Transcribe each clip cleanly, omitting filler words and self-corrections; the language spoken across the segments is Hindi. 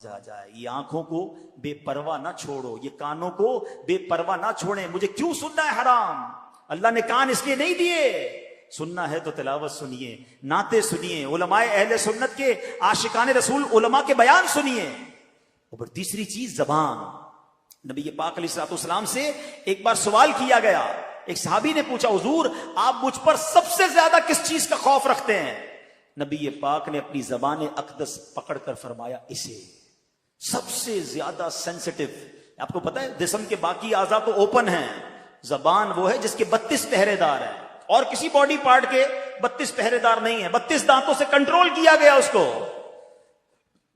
जा जाए। ये आंखों को बेपरवाह ना छोड़ो, ये कानों को बेपरवाह ना छोड़े। मुझे क्यों सुनना है हराम? अल्लाह ने कान इसलिए नहीं दिए। सुनना है तो तिलावत सुनिए, नाते सुनिए, उलमाए अहले सुन्नत के आशिकाने रसूल उलमा के बयान सुनिए। और तीसरी चीज जबान। नबी पाक अलैहिस्सलाम से एक बार सवाल किया गया। एक सहाबी ने पूछा, हुजूर आप मुझ पर सबसे ज्यादा किस चीज का खौफ रखते हैं? नबी पाक ने अपनी जबान अकदस पकड़कर फरमाया, इसे सबसे ज्यादा सेंसिटिव। आपको पता है जिस्म के बाकी आज़ा तो ओपन हैं, जबान वो है जिसके 32 पहरेदार हैं, और किसी बॉडी पार्ट के 32 पहरेदार नहीं है। 32 दांतों से कंट्रोल किया गया उसको,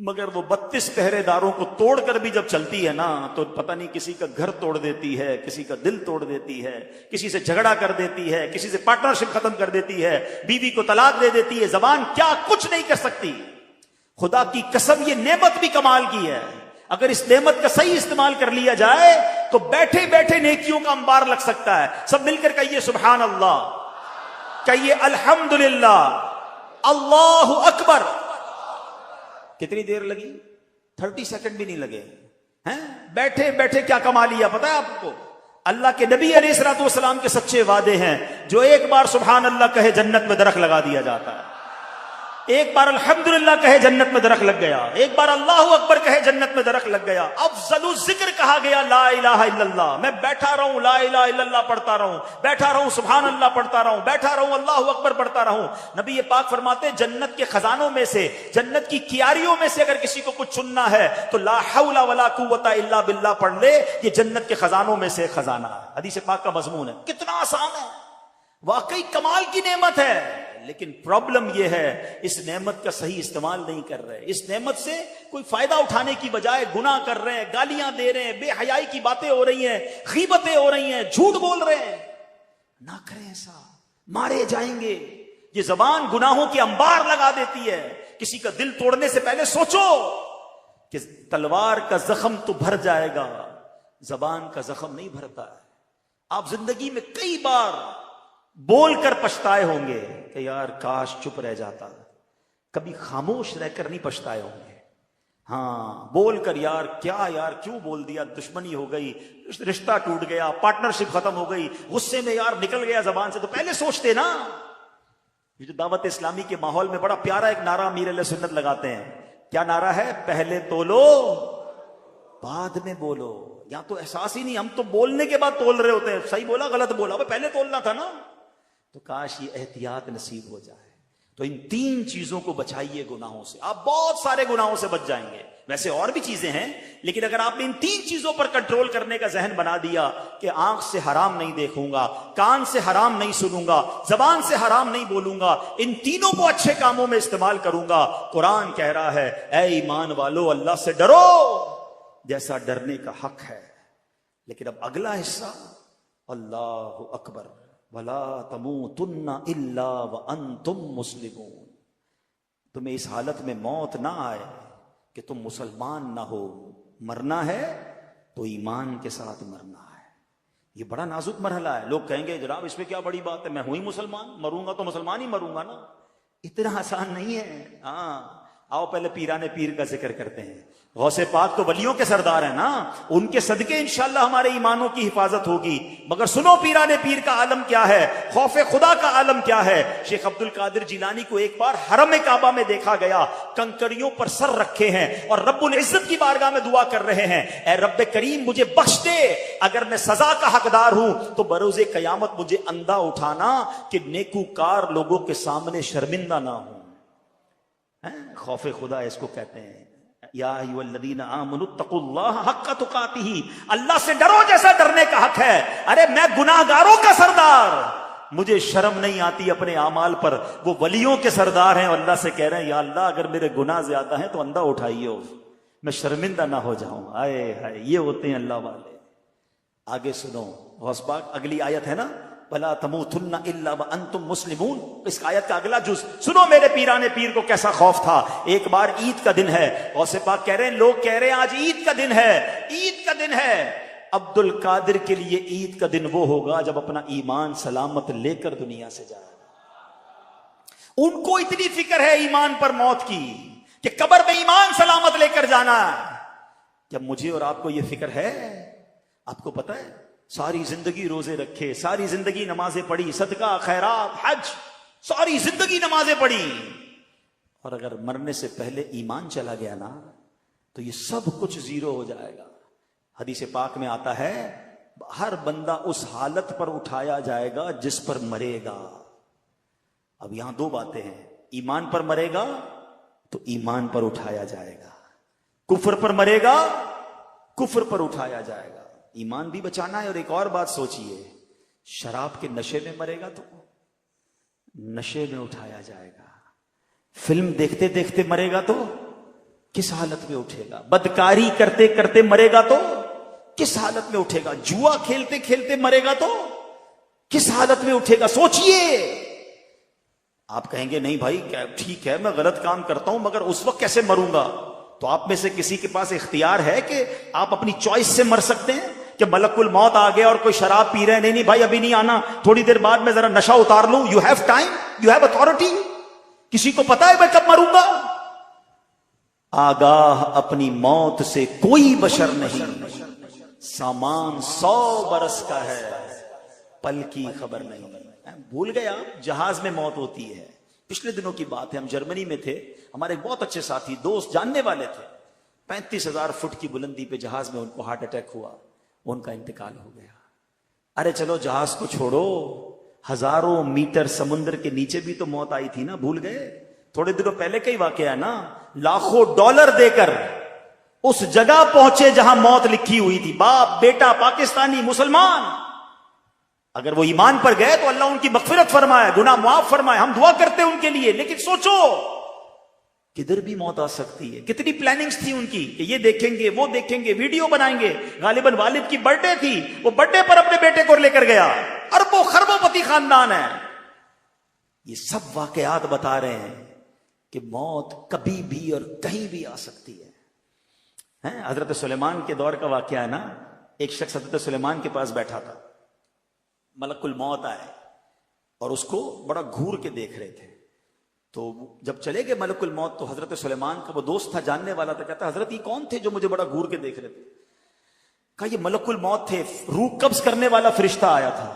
मगर वो 32 पहरेदारों को तोड़कर भी जब चलती है ना, तो पता नहीं किसी का घर तोड़ देती है, किसी का दिल तोड़ देती है, किसी से झगड़ा कर देती है, किसी से पार्टनरशिप खत्म कर देती है, बीवी को तलाक दे देती है। जबान क्या कुछ नहीं कर सकती। खुदा की कसम ये नेमत भी कमाल की है। अगर इस नेमत का सही इस्तेमाल कर लिया जाए तो बैठे बैठे नेकियों का अंबार लग सकता है। सब मिलकर कहिए सुभान अल्लाह, कहिए अल्हम्दुलिल्लाह, अल्लाहु अकबर। कितनी देर लगी? 30 सेकंड भी नहीं लगे हैं। बैठे बैठे क्या कमा लिया पता है आपको? अल्लाह के नबी अलैहिस्सलाम के सच्चे वादे हैं। जो एक बार सुभान अल्लाह कहे जन्नत में दरख्त लगा दिया जाता है, एक बार अल्हम्दुलिल्लाह कहे जन्नत में दरख्त लग गया, एक बार अल्लाहु अकबर कहे जन्नत में दरख्त लग गया। अफजलु जिक्र कहा गया ला इलाहा इल्लल्लाह। मैं बैठा रहूं ला इलाहा इल्लल्लाह पढ़ता रहूं, बैठा रहूं सुभान अल्लाह पढ़ता रहूं, बैठा रहूं अल्लाहु अकबर पढ़ता रहूं। नबी ये पाक फरमाते जन्नत के खजानों में से, जन्नत की कियारियों में से अगर किसी को कुछ चुनना है तो ला हौला वला कुव्वता इल्ला बिल्लाह पढ़ ले। ये जन्नत के खजानों में से खजाना है। हदीस पाक का मजमून है। कितना आसान है, वाकई कमाल की नेमत है। लेकिन प्रॉब्लम यह है इस नेमत का सही इस्तेमाल नहीं कर रहे। इस नेमत से कोई फायदा उठाने की बजाय गुनाह कर रहे हैं, गालियां दे रहे हैं, बेहयाई की बातें हो रही हैं, गीबतें हो रही हैं, झूठ बोल रहे हैं। ना करें ऐसा, मारे जाएंगे। ये जबान गुनाहों की अंबार लगा देती है। किसी का दिल तोड़ने से पहले सोचो कि तलवार का जख्म तो भर जाएगा, जबान का जख्म नहीं भरता है। आप जिंदगी में कई बार बोलकर पछताए होंगे कि यार काश चुप रह जाता, कभी खामोश रहकर नहीं पछताए होंगे। हाँ, बोलकर यार क्या यार क्यों बोल दिया, दुश्मनी हो गई, रिश्ता टूट गया, पार्टनरशिप खत्म हो गई, गुस्से में यार निकल गया जबान से, तो पहले सोचते ना। ये जो दावत इस्लामी के माहौल में बड़ा प्यारा एक नारा अमीर अहले सुन्नत लगाते हैं। क्या नारा है? पहले तोलो बाद में बोलो। या तो एहसास ही नहीं, हम तो बोलने के बाद तोल रहे होते हैं, सही बोला गलत बोला, पहले तोलना था ना। तो काश ये एहतियात नसीब हो जाए। तो इन 3 चीजों को बचाइए गुनाहों से, आप बहुत सारे गुनाहों से बच जाएंगे। वैसे और भी चीजें हैं, लेकिन अगर आपने इन 3 चीजों पर कंट्रोल करने का जहन बना दिया कि आंख से हराम नहीं देखूंगा, कान से हराम नहीं सुनूंगा, जबान से हराम नहीं बोलूंगा, इन तीनों को अच्छे कामों में इस्तेमाल करूंगा। कुरान कह रहा है, ऐ ईमान वालो अल्लाह से डरो जैसा डरने का हक है। लेकिन अब अगला हिस्सा, अल्लाहु अकबर वला तमूतुन्ना इल्ला व अंतुम मुस्लिमून। तुम्हें इस हालत में मौत ना आए कि तुम मुसलमान ना हो। मरना है तो ईमान के साथ मरना है। ये बड़ा नाजुक मरहला है। लोग कहेंगे जनाब इसमें क्या बड़ी बात है, मैं हुई मुसलमान, मरूंगा तो मुसलमान ही मरूंगा ना। इतना आसान नहीं है। हाँ, आओ पहले पीराने पीर का जिक्र करते हैं। गौसे पाक तो वलियों के सरदार है ना, उनके सदके इंशाअल्लाह हमारे ईमानों की हिफाजत होगी। मगर सुनो पीराने पीर का आलम क्या है, खौफे खुदा का आलम क्या है। शेख अब्दुल कादिर जिलानी को एक बार हरम काबा में देखा गया, कंकड़ियों पर सर रखे हैं और रब्बुल इज्जत की बारगाह में दुआ कर रहे हैं, ऐ रब्बे करीम मुझे बख्श दे, अगर मैं सजा का हकदार हूं तो बरोज़े कयामत मुझे अंधा उठाना कि नेकूकार लोगों के सामने शर्मिंदा ना हूं। खौफे खुदा इसको कहते हैं। या अय्युहल्लज़ीना आमनुत्तकुल्लाह हक्का तुकातिही, अल्लाह से डरो जैसा डरने का हक है। अरे मैं गुनाहगारों का सरदार, मुझे शर्म नहीं आती अपने आमाल पर। वो वलियों के सरदार हैं और अल्लाह से कह रहे हैं, या अल्लाह अगर मेरे गुनाह ज्यादा हैं तो अंधा उठाइए, मैं शर्मिंदा ना हो जाऊं। आए हाय, ये होते हैं अल्लाह वाले। आगे सुनो, गौस पाक अगली आयत है ना, वला तमूतुन्ना इल्ला व अंतुम मुस्लिमून। इस आयत का अगला जुज सुनो, मेरे पीराने पीर को कैसा खौफ था। एक बार ईद का दिन है, गौसे पाक कह रहे हैं, लोग कह रहे हैं आज ईद का दिन है, ईद का दिन है। अब्दुल कादिर के लिए ईद का दिन वो होगा जब अपना ईमान सलामत लेकर दुनिया से जाएगा। उनको इतनी फिक्र है ईमान पर मौत की कि कब्र में ईमान सलामत लेकर जाना। क्या मुझे और आपको यह फिक्र है? आपको पता है, सारी जिंदगी रोजे रखे, सारी जिंदगी नमाजें पढ़ी, सदका खैरात हज, सारी जिंदगी नमाजें पढ़ी, और अगर मरने से पहले ईमान चला गया ना, तो ये सब कुछ जीरो हो जाएगा। हदीस पाक में आता है, हर बंदा उस हालत पर उठाया जाएगा जिस पर मरेगा। अब यहां दो बातें हैं, ईमान पर मरेगा तो ईमान पर उठाया जाएगा, कुफ्र पर मरेगा कुफ्र पर उठाया जाएगा। ईमान भी बचाना है। और एक और बात सोचिए, शराब के नशे में मरेगा तो नशे में उठाया जाएगा, फिल्म देखते देखते मरेगा तो किस हालत में उठेगा, बदकारी करते करते मरेगा तो किस हालत में उठेगा, जुआ खेलते खेलते मरेगा तो किस हालत में उठेगा। सोचिए। आप कहेंगे नहीं भाई क्या ठीक है, मैं गलत काम करता हूं, मगर उस वक्त कैसे मरूंगा? तो आप में से किसी के पास इख्तियार है कि आप अपनी चॉइस से मर सकते हैं? कि मलकुल मौत आ गया और कोई शराब पी रहे, नहीं नहीं भाई अभी नहीं आना, थोड़ी देर बाद मैं जरा नशा उतार लूं। You have time, you have authority. किसी को पता है मैं कब मरूंगा? आगाह अपनी मौत से कोई बशर नहीं, सामान 100 बरस का है, पल की खबर नहीं। भूल गए आप, जहाज में मौत होती है। पिछले दिनों की बात है, हम जर्मनी में थे, हमारे एक बहुत अच्छे साथी दोस्त जानने वाले थे, 35,000 फुट की बुलंदी पे जहाज में उनको हार्ट अटैक हुआ, उनका इंतकाल हो गया। अरे चलो जहाज को छोड़ो, हजारों मीटर समुद्र के नीचे भी तो मौत आई थी ना, भूल गए? थोड़े दिनों पहले का ही वाकया है ना, लाखों डॉलर देकर उस जगह पहुंचे जहां मौत लिखी हुई थी, बाप बेटा पाकिस्तानी मुसलमान। अगर वो ईमान पर गए तो अल्लाह उनकी मगफिरत फरमाए, गुनाह मुआफ फरमाए, हम दुआ करते हैं उनके लिए। लेकिन सोचो, किधर भी मौत आ सकती है। कितनी प्लानिंग्स थी उनकी कि ये देखेंगे वो देखेंगे, वीडियो बनाएंगे। गालिबन वालिद की बर्थडे थी, वो बर्थडे पर अपने बेटे को लेकर गया। अरबों खरबोपति खानदान है। ये सब वाकयात बता रहे हैं कि मौत कभी भी और कहीं भी आ सकती है। हजरत सुलेमान के दौर का वाकया है ना, एक शख्स हजरत सुलेमान के पास बैठा था, मलकुल मौत आए और उसको बड़ा घूर के देख रहे थे। तो जब चले गए मलकुल मौत, तो हजरत सुलेमान का वो दोस्त था, जानने वाला था, कहता हजरत ये कौन थे जो मुझे बड़ा घूर के देख रहे थे? कहा ये मलकुल मौत थे, रूह कब्ज करने वाला फरिश्ता आया था।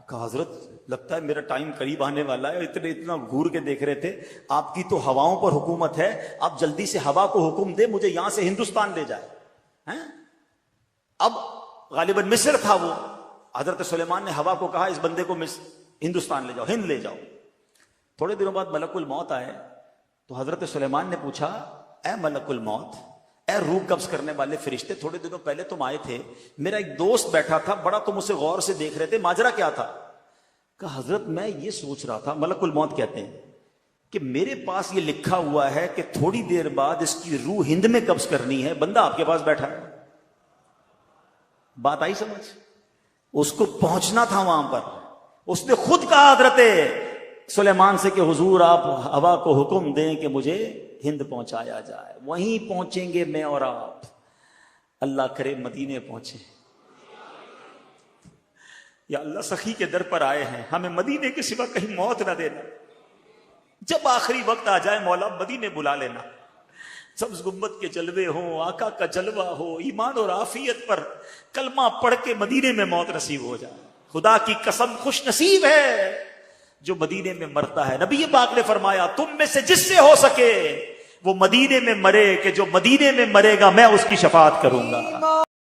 कहा हजरत लगता है मेरा टाइम करीब आने वाला है, इतना घूर के देख रहे थे, आपकी तो हवाओं पर हुकूमत है, आप जल्दी से हवा को हुक्म दे मुझे यहां से हिंदुस्तान ले जाए। हैं? अब गालिबन मिस्र था वो, हजरत सुलेमान ने हवा को कहा इस बंदे को हिंदुस्तान ले जाओ, हिंद ले जाओ। थोड़े दिनों बाद मलकुल मौत आए, तो हजरत सुलेमान ने पूछा, ए मलकुल मौत, ए रूह कब्ज करने वाले फरिश्ते, थोड़े दिनों पहले तुम आए थे, मेरा एक दोस्त बैठा था, बड़ा तुम उसे गौर से देख रहे थे, माजरा क्या था? कहा हजरत मैं ये सोच रहा था, मलकुल मौत कहते हैं कि मेरे पास ये लिखा हुआ है कि थोड़ी देर बाद इसकी रूह हिंद में कब्ज करनी है, बंदा आपके पास बैठा है। बात आई समझ? उसको पहुंचना था वहां पर। उसने खुद कहा हजरत सुलेमान से कि हुजूर आप हवा को हुक्म दें कि मुझे हिंद पहुंचाया जाए। वहीं पहुंचेंगे मैं और आप, अल्लाह करे मदीने पहुंचे। या अल्लाह सखी के दर पर आए हैं, हमें मदीने के सिवा कहीं मौत ना देना। जब आखिरी वक्त आ जाए मौला मदीने बुला लेना, सब्ज गुम्बद के जलवे हो, आका का जलवा हो, ईमान और आफियत पर कलमा पढ़ के मदीने में मौत नसीब हो जाए। खुदा की कसम खुश नसीब है जो मदीने में मरता है। नबी पाक ने फरमाया तुम में से जिससे हो सके वो मदीने में मरे, कि जो मदीने में मरेगा मैं उसकी शफाअत करूंगा।